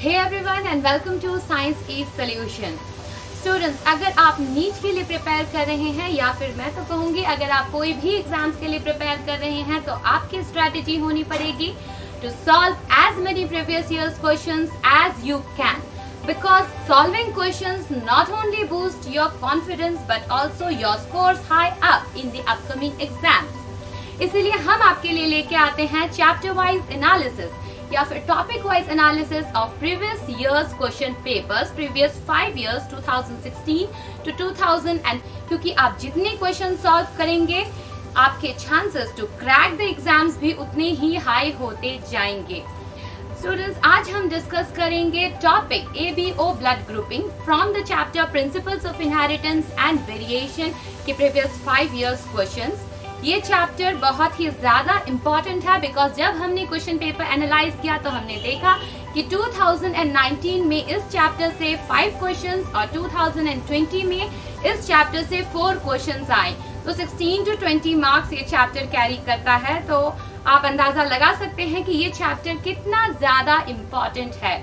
Hey everyone and welcome to Science is Solution. Students, अगर आप NEET के लिए प्रिपेयर कर रहे हैं या फिर मैं तो कहूँगी अगर आप कोई भी एग्जाम्स के लिए प्रिपेयर कर रहे हैं तो आपकी स्ट्रेटेजी होनी पड़ेगी to solve as many previous years questions as you can, because solving questions not only boost your confidence but also your scores high up in the upcoming exams. इसीलिए हम आपके लिए लेके आते हैं चैप्टर वाइज एनालिसिस या फिर topic wise analysis of previous years question papers, previous 5 years 2016 to 2000 and क्योंकि आप जितने क्वेश्चन सॉल्व करेंगे आपके chances to crack the exams भी उतने ही हाई होते जाएंगे. स्टूडेंट्स, आज हम डिस्कस करेंगे topic ABO blood grouping from the chapter principles of inheritance and variation के प्रीवियस 5 इयर्स क्वेश्चंस. ये चैप्टर बहुत ही ज्यादा इम्पोर्टेंट है बिकॉज जब हमने क्वेश्चन पेपर एनालाइज किया तो हमने देखा कि 2019 में इस चैप्टर से 5 क्वेश्चंस और 2020 में इस चैप्टर से 4 क्वेश्चंस आए. तो 16 to 20 मार्क्स ये चैप्टर कैरी करता है. तो आप अंदाजा लगा सकते हैं कि ये चैप्टर कितना ज्यादा इम्पोर्टेंट है.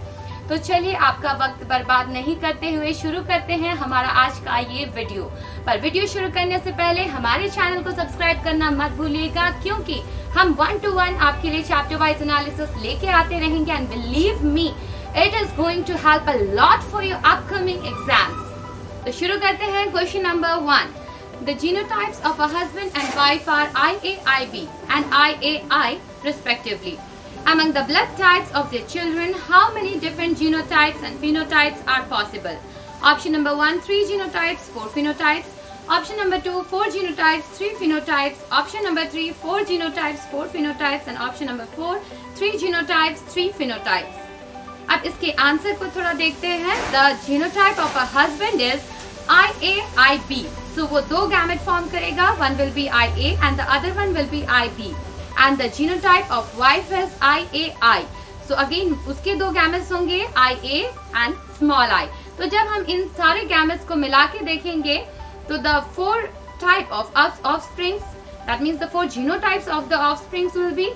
तो चलिए आपका वक्त बर्बाद नहीं करते हुए शुरू करते हैं हमारा आज का ये वीडियो. पर वीडियो शुरू करने से पहले हमारे चैनल को सब्सक्राइब करना मत भूलिएगा क्योंकि हम 1-to-1 आपके लिए चैप्टर वाइज एनालिसिस लेके आते रहेंगे and believe me it is going to help a lot for your upcoming exams. तो शुरू करते हैं. Question number 1. The genotypes of a husband and wife are IA-IB and IAI respectively. Among the blood types of their children, how many different genotypes and phenotypes are possible? Option number 1, 3 genotypes, 4 phenotypes. Option number 2, 4 genotypes, 3 phenotypes. Option number 3, 4 genotypes, 4 phenotypes. And option number 4, 3 genotypes, 3 phenotypes. अब इसके answer को थोड़ा देखते हैं. The genotype of a husband is IA-IB. So वो दो gamete form करेगा. One will be IA and the other one will be IB. And the genotype of wife is IAI. So again उसके दो gametes होंगे IA and small I. तो जब हम इन सारे गैमेट्स को मिला के देखेंगे तो the 4 type of offsprings, that means the 4 genotypes of the offsprings will be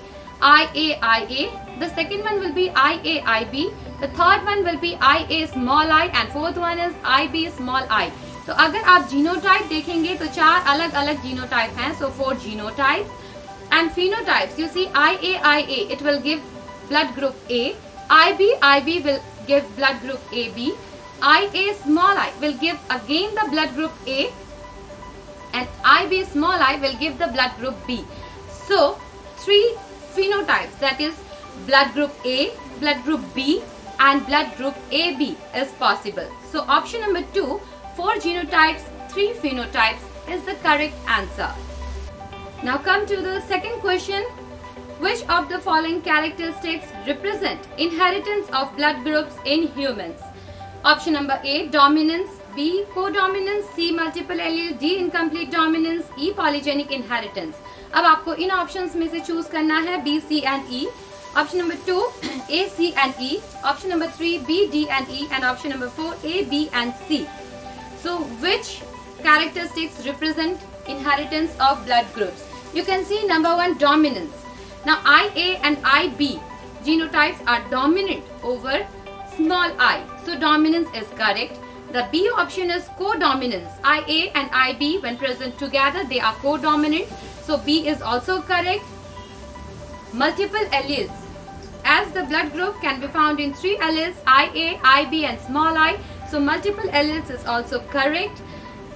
IAIA. The second one will be IAIB. The third one will be IA small I and fourth one is IB small I. तो अगर आप genotype देखेंगे तो 4 अलग अलग genotype हैं. So 4 genotypes. And phenotypes, you see IAIA, it will give blood group A. IB will give blood group AB. IA small I will give again the blood group A. And IB small I will give the blood group B. So 3 phenotypes, that is blood group A, blood group B and blood group AB is possible. So option number 2, 4 genotypes, 3 phenotypes is the correct answer. Now come to the second question. Which of the following characteristics represent inheritance of blood groups in humans? Option number A, dominance. B, codominance. C, multiple allele. D, incomplete dominance. E, polygenic inheritance. अब आपको इन options में से choose करना है B, C and E. Option number 2, A, C and E. Option number 3, B, D and E. And option number 4, A, B and C. So which characteristics represent inheritance of blood groups? You can see number 1, dominance. Now IA and IB genotypes are dominant over small I. So dominance is correct. The B option is codominance. IA and IB when present together they are codominant. So B is also correct. Multiple alleles. As the blood group can be found in 3 alleles IA, IB and small I. So multiple alleles is also correct.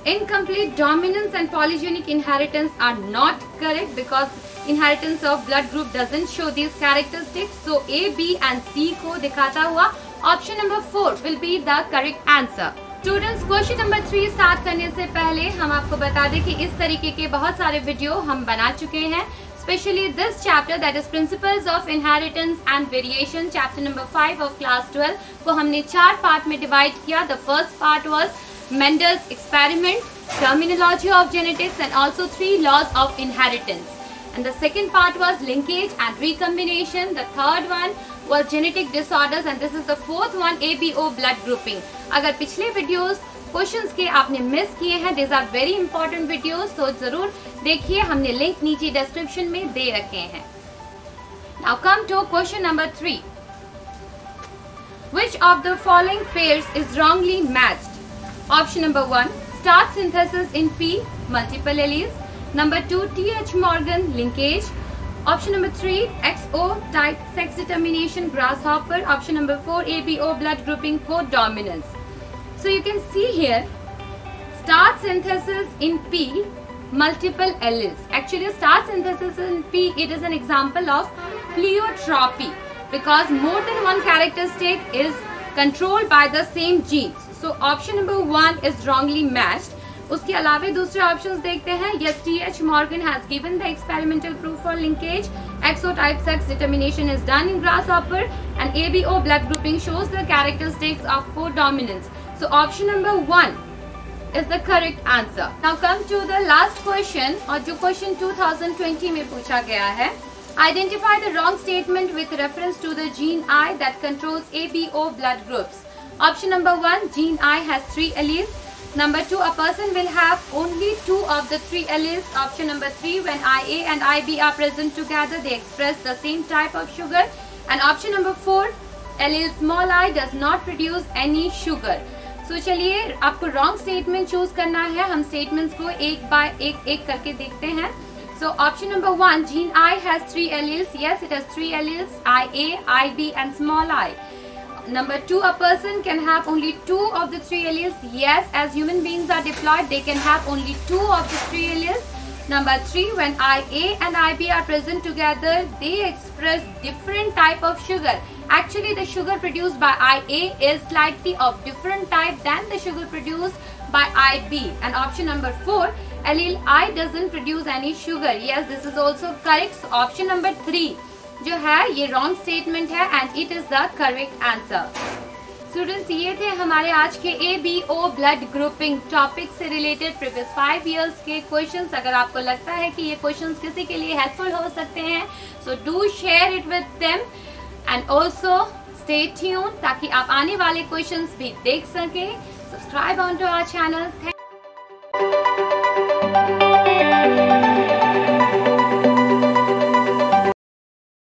Incomplete dominance and polygenic inheritance are not correct because inheritance of blood group doesn't show these characteristics. So A, B and C को दिखाता हुआ option number 4 will be the correct answer. Students, question number 3 start करने से पहले हम आपको बता दें कि इस तरीके के बहुत सारे वीडियो हम बना चुके हैं. Especially this chapter, that is Principles of Inheritance and Variation, chapter number 5 of class 12 को हमने 4 पार्ट में डिवाइड किया. The first part was Mendel's experiment, terminology of genetics and also 3 laws of inheritance. And the second part was linkage and recombination. The third one was genetic disorders and this is the fourth one, ABO blood grouping. अगर पिछले videos questions के आपने miss किए हैं, these are very important videos, तो जरूर देखिए. हमने लिंक नीचे डिस्क्रिप्शन में दे रखे हैं. Now come to question number 3. Which of the following pairs is wrongly matched? Option number 1, start synthesis in P, multiple alleles. Number 2, Th Morgan linkage. Option number 3, XO type sex determination grasshopper. Option number 4, ABO blood grouping codominance. So you can see here, start synthesis in P, multiple alleles. Actually, start synthesis in P, it is an example of pleiotropy, because more than one characteristic is controlled by the same genes. So option number 1 is wrongly matched. उसके अलावे दूसरे options देखते हैं. Yes, Th Morgan has given the experimental proof for linkage. Exotype sex determination is done in grasshopper, and ABO blood grouping shows the characteristics of codominance. So option number 1 is the correct answer. Now come to the last question, और जो question 2020 में पूछा गया है. Identify the wrong statement with reference to the gene I that controls ABO blood groups. Option number 1, gene I has 3 alleles. Number 2, a person will have only 2 of the 3 alleles. Option number 3, when IA and IB are present together, they express the same type of sugar. And option number 4, allele small I does not produce any sugar. So चलिए आपको wrong statement choose करना है. हम statements को एक bye एक करके देखते हैं. So option number 1, gene I has 3 alleles. Yes, it has 3 alleles, IA, IB and small I. Number 2, a person can have only 2 of the 3 alleles. Yes, as human beings are diploid, they can have only 2 of the 3 alleles. Number 3, when IA and IB are present together, they express different type of sugar. Actually, the sugar produced by IA is slightly of different type than the sugar produced by IB. And option number 4, allele I doesn't produce any sugar. Yes, this is also correct. So option number 3 जो है ये wrong statement है, and it is the correct answer. Students, ये थे हमारे आज के ABO blood grouping topic से रिलेटेड प्रीवियस 5 इयर्स के क्वेश्चंस. अगर आपको लगता है कि ये क्वेश्चंस किसी के लिए हेल्पफुल हो सकते हैं, so do share it with them and also stay tune, ताकि आप आने वाले क्वेश्चंस भी देख सकें. Subscribe on to our channel.